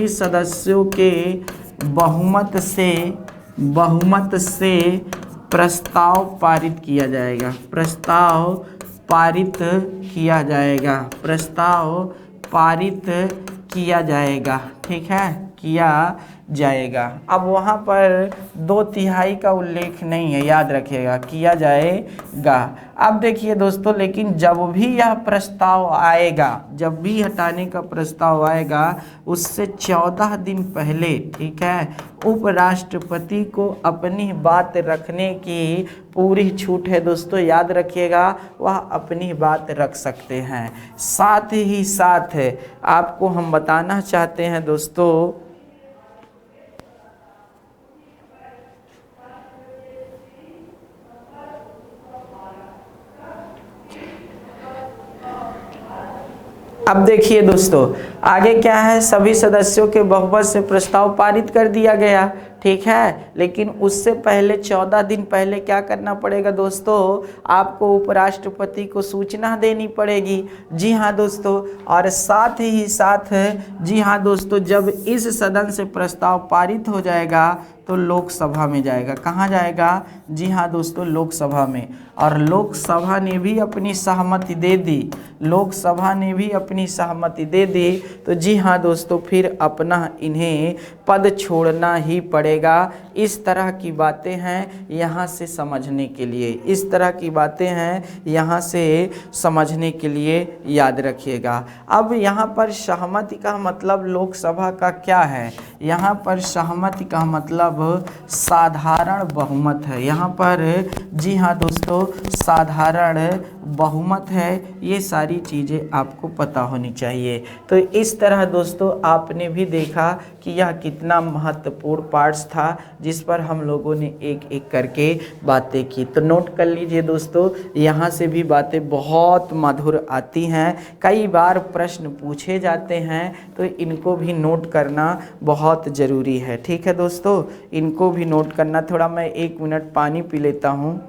सदस्यों के बहुमत से प्रस्ताव पारित किया जाएगा, प्रस्ताव पारित किया जाएगा, प्रस्ताव पारित किया जाएगा, ठीक है, किया जाएगा। अब वहाँ पर 2/3 का उल्लेख नहीं है, याद रखिएगा, किया जाएगा। अब देखिए दोस्तों, लेकिन जब भी यह प्रस्ताव आएगा, जब भी हटाने का प्रस्ताव आएगा, उससे 14 दिन पहले, ठीक है, उपराष्ट्रपति को अपनी बात रखने की पूरी छूट है दोस्तों, याद रखिएगा, वह अपनी बात रख सकते हैं। साथ ही साथ आपको हम बताना चाहते हैं दोस्तों, अब देखिए दोस्तों, आगे क्या है, सभी सदस्यों के बहुमत से प्रस्ताव पारित कर दिया गया, ठीक है, लेकिन उससे पहले 14 दिन पहले क्या करना पड़ेगा दोस्तों, आपको उपराष्ट्रपति को सूचना देनी पड़ेगी। जी हाँ दोस्तों, और साथ ही साथ, जी हाँ दोस्तों, जब इस सदन से प्रस्ताव पारित हो जाएगा तो लोकसभा में जाएगा। कहाँ जाएगा? जी हाँ दोस्तों, लोकसभा में। और लोकसभा ने भी अपनी सहमति दे दी, लोकसभा ने भी अपनी सहमति दे दी, तो जी हाँ दोस्तों, फिर अपना इन्हें पद छोड़ना ही पड़ेगा। इस तरह की बातें हैं यहाँ से समझने के लिए, इस तरह की बातें हैं यहाँ से समझने के लिए, याद रखिएगा। अब यहाँ पर सहमति का मतलब लोकसभा का क्या है? यहाँ पर सहमति का मतलब साधारण बहुमत है। यहाँ पर जी हाँ दोस्तों, साधारण बहुमत है। ये सारी चीज़ें आपको पता होनी चाहिए। तो इस तरह दोस्तों आपने भी देखा कि यह कितना महत्वपूर्ण पार्ट्स था, जिस पर हम लोगों ने एक एक करके बातें की। तो नोट कर लीजिए दोस्तों, यहाँ से भी बातें बहुत मधुर आती हैं, कई बार प्रश्न पूछे जाते हैं, तो इनको भी नोट करना बहुत ज़रूरी है। ठीक है दोस्तों, इनको भी नोट करना। थोड़ा मैं 1 मिनट पानी पी लेता हूँ।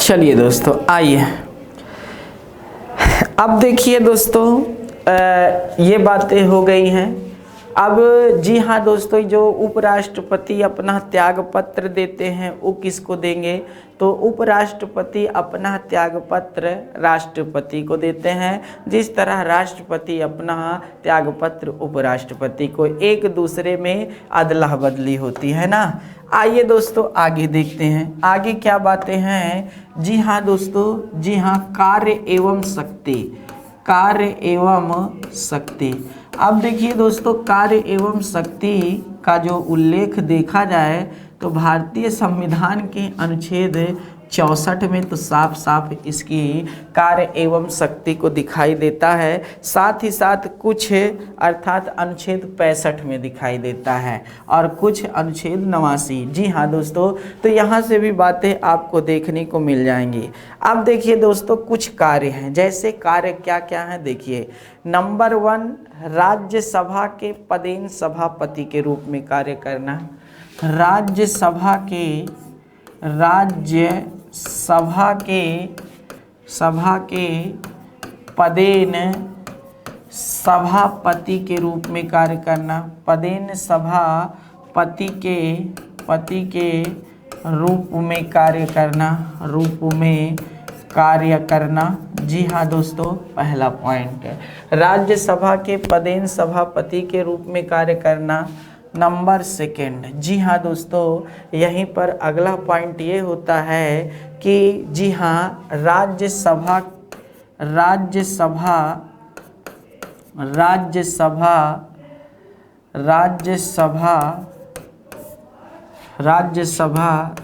चलिए दोस्तों, आइए अब देखिए दोस्तों, ये बातें हो गई हैं। अब जी हाँ दोस्तों, जो उपराष्ट्रपति अपना त्याग पत्र देते हैं वो किसको देंगे? तो उपराष्ट्रपति अपना त्याग पत्र राष्ट्रपति को देते हैं, जिस तरह राष्ट्रपति अपना त्याग पत्र उपराष्ट्रपति को, एक दूसरे में अदला बदली होती है ना। आइए दोस्तों आगे देखते हैं, आगे क्या बातें हैं। जी हाँ दोस्तों, जी हाँ, कार्य एवं शक्ति, कार्य एवं शक्ति। अब देखिए दोस्तों, कार्य एवं शक्ति का जो उल्लेख देखा जाए तो भारतीय संविधान के अनुच्छेद 64 में तो साफ साफ इसकी कार्य एवं शक्ति को दिखाई देता है। साथ ही साथ कुछ अर्थात अनुच्छेद 65 में दिखाई देता है और कुछ अनुच्छेद 89। जी हाँ दोस्तों, तो यहाँ से भी बातें आपको देखने को मिल जाएंगी। अब देखिए दोस्तों, कुछ कार्य हैं, जैसे कार्य क्या क्या हैं देखिए। नंबर 1, राज्यसभा के पदेन सभापति के रूप में कार्य करना। राज्यसभा के पदेन सभापति के रूप में कार्य करना। पदेन सभापति के रूप में कार्य करना, जी हाँ दोस्तों, पहला पॉइंट है राज्यसभा के पदेन सभापति के रूप में कार्य करना। नंबर 2, जी हाँ दोस्तों, यहीं पर अगला पॉइंट ये होता है कि जी हाँ, राज्यसभा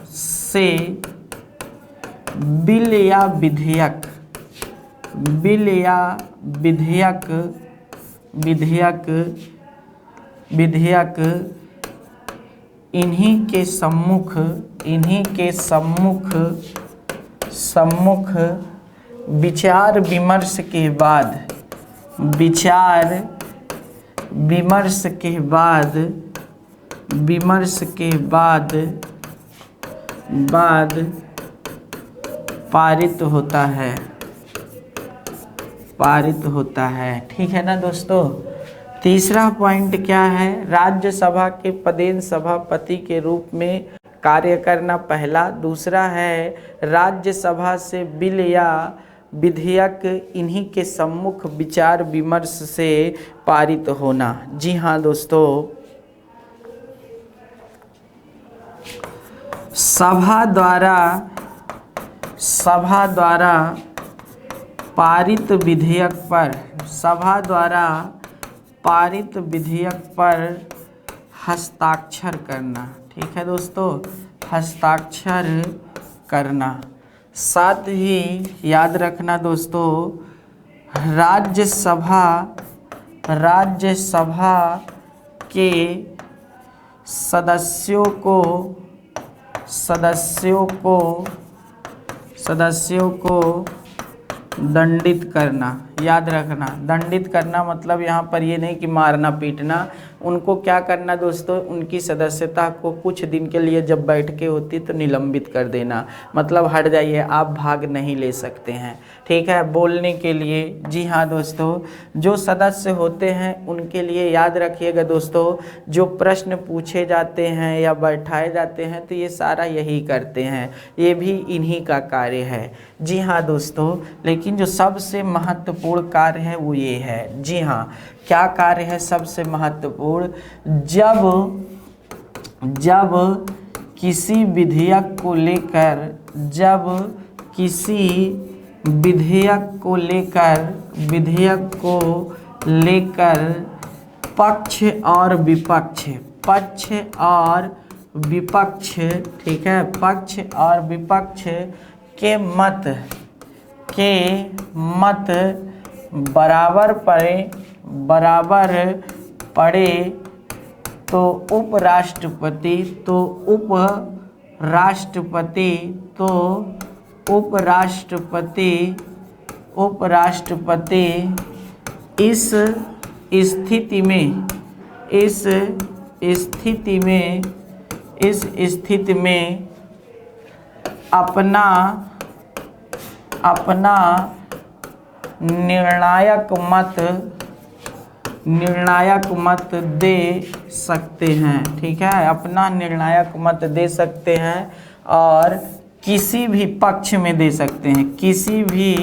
से बिल या विधेयक विधेयक इन्हीं के सम्मुख विचार विमर्श के बाद पारित होता है। ठीक है ना दोस्तों। तीसरा पॉइंट क्या है, राज्यसभा के पदेन सभापति के रूप में कार्य करना पहला। दूसरा है राज्यसभा से बिल या विधेयक इन्हीं के सम्मुख विचार विमर्श से पारित होना। जी हाँ दोस्तों, सभा द्वारा पारित विधेयक पर हस्ताक्षर करना। ठीक है दोस्तों, हस्ताक्षर करना। साथ ही याद रखना दोस्तों, राज्यसभा के सदस्यों को दंडित करना। याद रखना, दंडित करना मतलब यहाँ पर ये नहीं कि मारना पीटना। उनको क्या करना दोस्तों, उनकी सदस्यता को कुछ दिन के लिए जब बैठकें होती तो निलंबित कर देना, मतलब हट जाइए, आप भाग नहीं ले सकते हैं। ठीक है, बोलने के लिए। जी हाँ दोस्तों, जो सदस्य होते हैं उनके लिए याद रखिएगा दोस्तों, जो प्रश्न पूछे जाते हैं या बैठाए जाते हैं तो ये सारा यही करते हैं, ये भी इन्हीं का कार्य है। जी हाँ दोस्तों, लेकिन जो सबसे महत्वपूर्ण कार्य है वो ये है। जी हाँ, क्या कार्य है सबसे महत्वपूर्ण, जब किसी विधेयक को लेकर पक्ष और विपक्ष, ठीक है, पक्ष और विपक्ष के मत बराबर पड़े तो उपराष्ट्रपति इस स्थिति में अपना निर्णायक मत दे सकते हैं। ठीक है, अपना निर्णायक मत दे सकते हैं और किसी भी पक्ष में दे सकते हैं, किसी भी,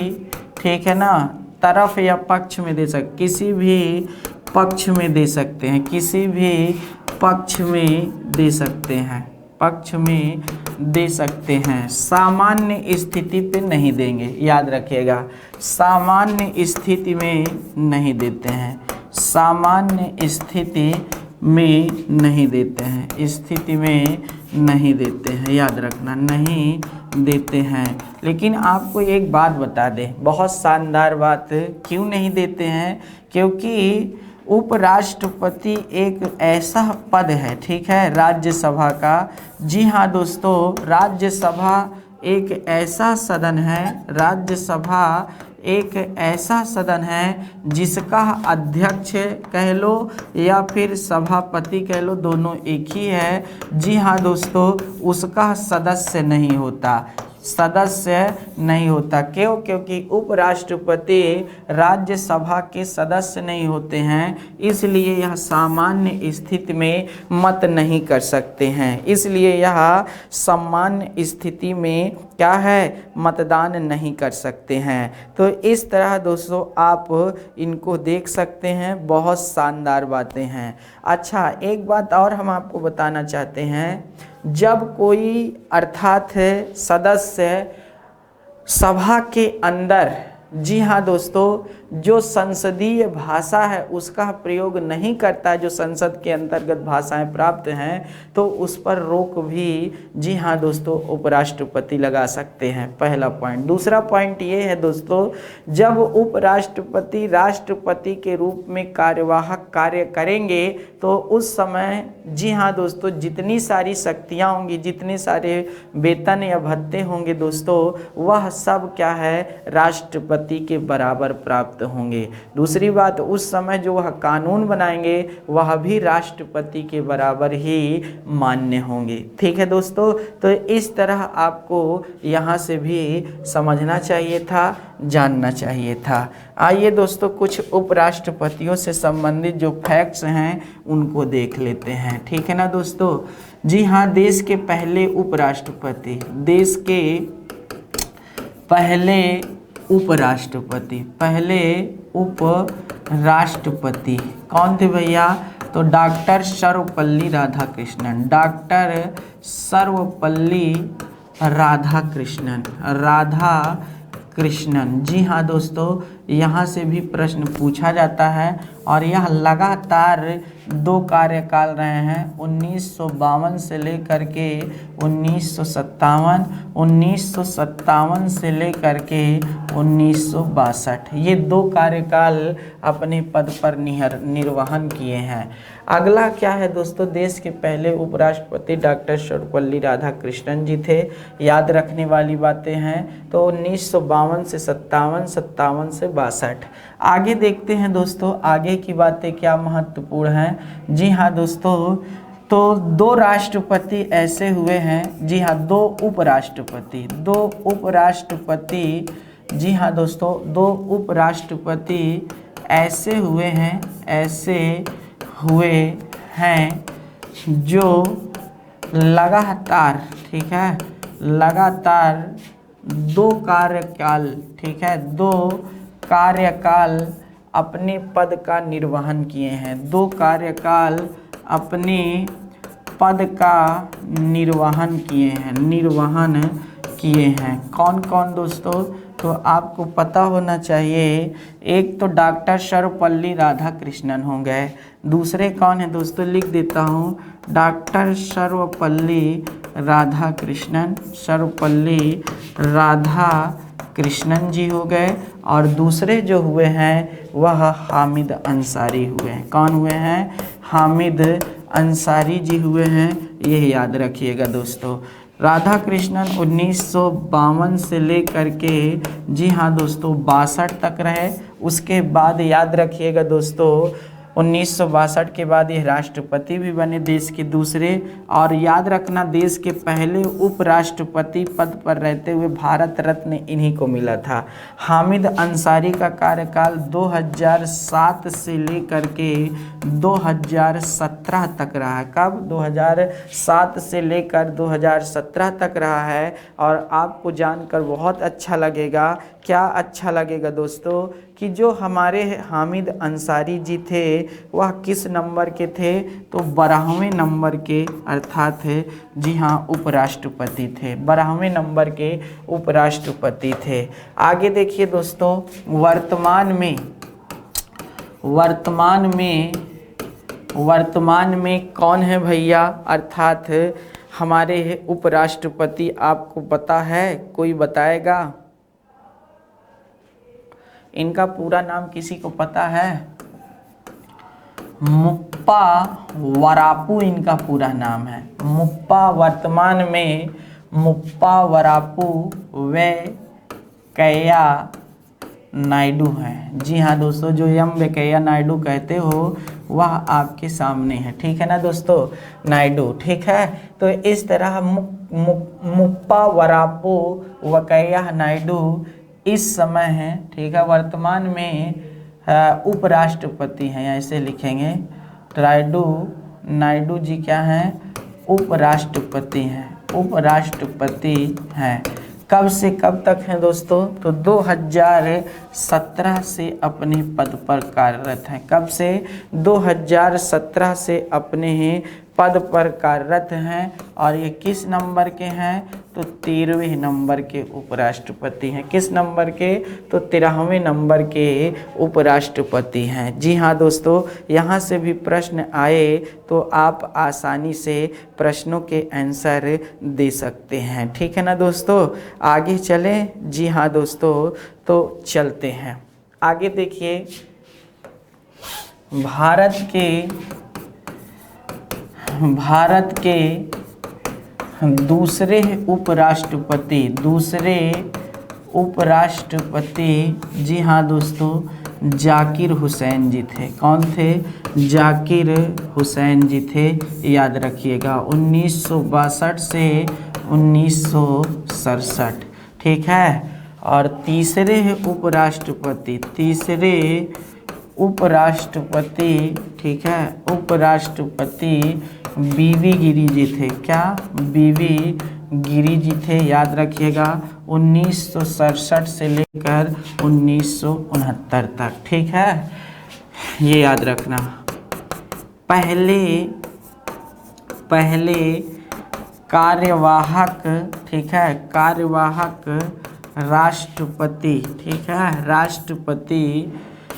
ठीक है ना, तरफ या पक्ष में दे सकते, किसी भी पक्ष में दे सकते हैं, किसी भी पक्ष में दे सकते हैं, पक्ष में दे सकते हैं। सामान्य स्थिति पे नहीं देंगे, याद रखिएगा, सामान्य स्थिति में नहीं देते हैं, सामान्य स्थिति में नहीं देते हैं, स्थिति में नहीं देते हैं, याद रखना, नहीं देते हैं। लेकिन आपको एक बात बता दें, बहुत शानदार बात, क्यों नहीं देते हैं, क्योंकि उपराष्ट्रपति एक ऐसा पद है, ठीक है, राज्यसभा का। जी हाँ दोस्तों, राज्यसभा एक ऐसा सदन है, राज्यसभा एक ऐसा सदन है जिसका अध्यक्ष कह लो या फिर सभापति कह लो, दोनों एक ही है। जी हाँ दोस्तों, उसका सदस्य नहीं होता, सदस्य नहीं होता। क्यों? क्योंकि उपराष्ट्रपति राज्यसभा के सदस्य नहीं होते हैं, इसलिए यह सामान्य स्थिति में मत नहीं कर सकते हैं, इसलिए यह सामान्य स्थिति में क्या है, मतदान नहीं कर सकते हैं। तो इस तरह दोस्तों आप इनको देख सकते हैं, बहुत शानदार बातें हैं। अच्छा, एक बात और हम आपको बताना चाहते हैं, जब कोई अर्थात सदस्य सभा के अंदर, जी हाँ दोस्तों, जो संसदीय भाषा है उसका प्रयोग नहीं करता, जो संसद के अंतर्गत भाषाएं प्राप्त हैं, तो उस पर रोक भी जी हाँ दोस्तों उपराष्ट्रपति लगा सकते हैं। पहला पॉइंट। दूसरा पॉइंट ये है दोस्तों, जब उपराष्ट्रपति राष्ट्रपति के रूप में कार्यवाहक कार्य करेंगे तो उस समय जी हाँ दोस्तों जितनी सारी शक्तियाँ होंगी, जितने सारे वेतन या भत्ते होंगे दोस्तों, वह सब क्या है राष्ट्रपति के बराबर प्राप्त होंगे। दूसरी बात, उस समय जो वह कानून बनाएंगे वह भी राष्ट्रपति के बराबर ही मान्य होंगे। ठीक है दोस्तों, तो इस तरह आपको यहाँ से भी समझना चाहिए था, जानना चाहिए था। आइए दोस्तों कुछ उपराष्ट्रपतियों से संबंधित जो फैक्ट्स हैं उनको देख लेते हैं। ठीक है ना दोस्तों। जी हाँ, देश के पहले उपराष्ट्रपति, देश के पहले उपराष्ट्रपति कौन थे भैया? तो डॉक्टर सर्वपल्ली राधाकृष्णन, डॉक्टर सर्वपल्ली राधाकृष्णन। जी हाँ दोस्तों, यहाँ से भी प्रश्न पूछा जाता है और यह लगातार 2 कार्यकाल रहे हैं, 1952 से लेकर के 1957, 1957 से लेकर के 1962, ये 2 कार्यकाल अपने पद पर निर्वहन किए हैं। अगला क्या है दोस्तों, देश के पहले उपराष्ट्रपति डॉक्टर सर्वपल्ली राधाकृष्णन जी थे। याद रखने वाली बातें हैं तो 1952 से 57, 57 से 62। आगे देखते हैं दोस्तों, आगे की बातें क्या महत्वपूर्ण हैं। जी हाँ दोस्तों, तो 2 राष्ट्रपति ऐसे हुए हैं, जी हाँ 2 उपराष्ट्रपति, जी हाँ दोस्तों 2 उपराष्ट्रपति ऐसे हुए हैं जो लगातार, ठीक है, लगातार 2 कार्यकाल, ठीक है, 2 कार्यकाल अपने पद का निर्वहन किए हैं, 2 कार्यकाल अपने पद का निर्वहन किए हैं। कौन कौन दोस्तों? तो आपको पता होना चाहिए, एक तो डॉक्टर सर्वपल्ली राधाकृष्णन हो गए, दूसरे कौन है दोस्तों, लिख देता हूँ, डॉक्टर सर्वपल्ली राधाकृष्णन जी हो गए, और दूसरे जो हुए हैं वह हामिद अंसारी हुए हैं। कौन हुए हैं? हामिद अंसारी जी हुए हैं, ये याद रखिएगा दोस्तों। राधाकृष्णन 1952 से लेकर के जी हाँ दोस्तों 62 तक रहे। उसके बाद याद रखिएगा दोस्तों 1962 के बाद ये राष्ट्रपति भी बने देश के दूसरे। और याद रखना, देश के पहले उपराष्ट्रपति पद पर रहते हुए भारत रत्न इन्हीं को मिला था। हामिद अंसारी का कार्यकाल 2007 से लेकर के 2017 तक रहा है। कब? 2007 से लेकर 2017 तक रहा है। और आपको जानकर बहुत अच्छा लगेगा। क्या अच्छा लगेगा दोस्तों? कि जो हमारे हामिद अंसारी जी थे वह किस नंबर के थे? तो 12वें नंबर के, अर्थात जी हाँ उपराष्ट्रपति थे, 12वें नंबर के उपराष्ट्रपति थे। आगे देखिए दोस्तों, वर्तमान में कौन है भैया? अर्थात हमारे उपराष्ट्रपति आपको पता है? कोई बताएगा? इनका पूरा नाम किसी को पता है? मुप्पा वरापू इनका पूरा नाम है। मुप्पा, वर्तमान में मुप्पा वरापू वेंकैया नायडू हैं। जी हाँ दोस्तों, जो एम वेंकैया नायडू कहते हो वह आपके सामने है। ठीक है ना दोस्तों, नायडू। ठीक है, तो इस तरह मुप्पा वरापू वेंकैया नायडू इस समय है, ठीक है, वर्तमान में उपराष्ट्रपति हैं, ऐसे लिखेंगे। नायडू जी क्या हैं? उपराष्ट्रपति हैं। कब से कब तक हैं दोस्तों? तो 2017 से अपने पद पर कार्यरत हैं। कब से? 2017 से अपने पद पर कार्यरत हैं और ये किस नंबर के हैं? तो 13वें नंबर के उपराष्ट्रपति हैं। किस नंबर के? तो 13वें नंबर के उपराष्ट्रपति हैं। जी हाँ दोस्तों, यहाँ से भी प्रश्न आए तो आप आसानी से प्रश्नों के आंसर दे सकते हैं। ठीक है ना दोस्तों, आगे चलें। जी हाँ दोस्तों, तो चलते हैं आगे। देखिए, भारत के दूसरे उपराष्ट्रपति जी हाँ दोस्तों, जाकिर हुसैन जी थे। कौन थे? जाकिर हुसैन जी थे, याद रखिएगा। 1962 से 1967। ठीक है। और तीसरे उपराष्ट्रपति, ठीक है, उपराष्ट्रपति बीवी गिरी जी थे। क्या? बीवी गिरी जी थे, याद रखिएगा। 1967 से लेकर 1969 तक। ठीक है, ये याद रखना। पहले कार्यवाहक, ठीक है, कार्यवाहक राष्ट्रपति, ठीक है, राष्ट्रपति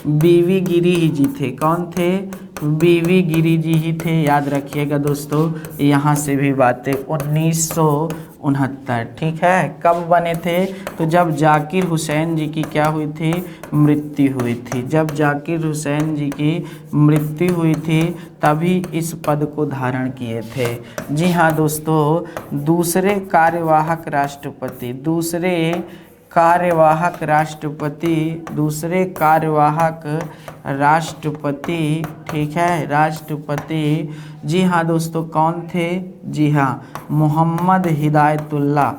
बीवी गिरी जी थे। कौन थे? बीवी गिरी जी ही थे, याद रखिएगा दोस्तों। यहाँ से भी बातें 1969। ठीक है। कब बने थे? तो जब जाकिर हुसैन जी की क्या हुई थी? मृत्यु हुई थी। जब जाकिर हुसैन जी की मृत्यु हुई थी तभी इस पद को धारण किए थे। जी हाँ दोस्तों, दूसरे कार्यवाहक राष्ट्रपति, ठीक है, राष्ट्रपति। जी हाँ दोस्तों, कौन थे? जी हाँ, मोहम्मद हिदायतुल्लाह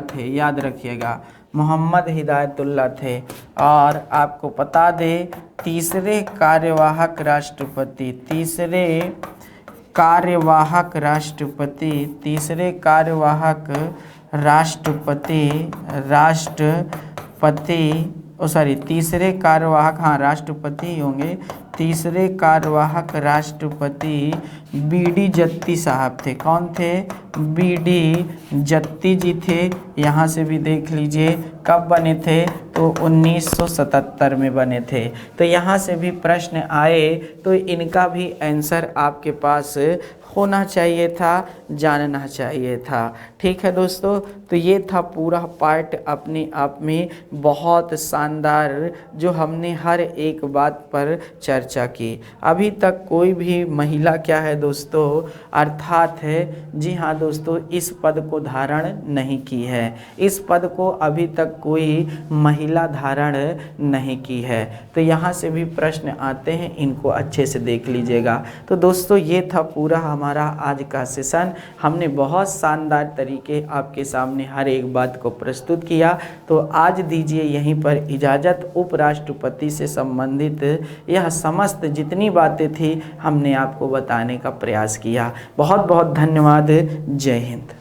थे, याद रखिएगा। मोहम्मद हिदायतुल्लाह थे। और आपको बता दें, तीसरे कार्यवाहक राष्ट्रपति होंगे। तीसरे कार्यवाहक राष्ट्रपति बीडी जत्ती साहब थे। कौन थे? बीडी जत्ती जी थे। यहाँ से भी देख लीजिए कब बने थे? तो 1977 में बने थे। तो यहाँ से भी प्रश्न आए तो इनका भी आंसर आपके पास होना चाहिए था, जानना चाहिए था। ठीक है दोस्तों, तो ये था पूरा पार्ट अपने आप में बहुत शानदार, जो हमने हर एक बात पर चर्चा की। अभी तक कोई भी महिला क्या है दोस्तों, अर्थात है, जी हाँ दोस्तों, इस पद को धारण नहीं की है। इस पद को अभी तक कोई महिला धारण नहीं की है। तो यहाँ से भी प्रश्न आते हैं, इनको अच्छे से देख लीजिएगा। तो दोस्तों, ये था पूरा हमारा आज का सेशन। हमने बहुत शानदार तरीके आपके सामने हर एक बात को प्रस्तुत किया। तो आज दीजिए यहीं पर इजाज़त। उपराष्ट्रपति से संबंधित यह समस्त जितनी बातें थी हमने आपको बताने का प्रयास किया। बहुत बहुत धन्यवाद। जय हिंद।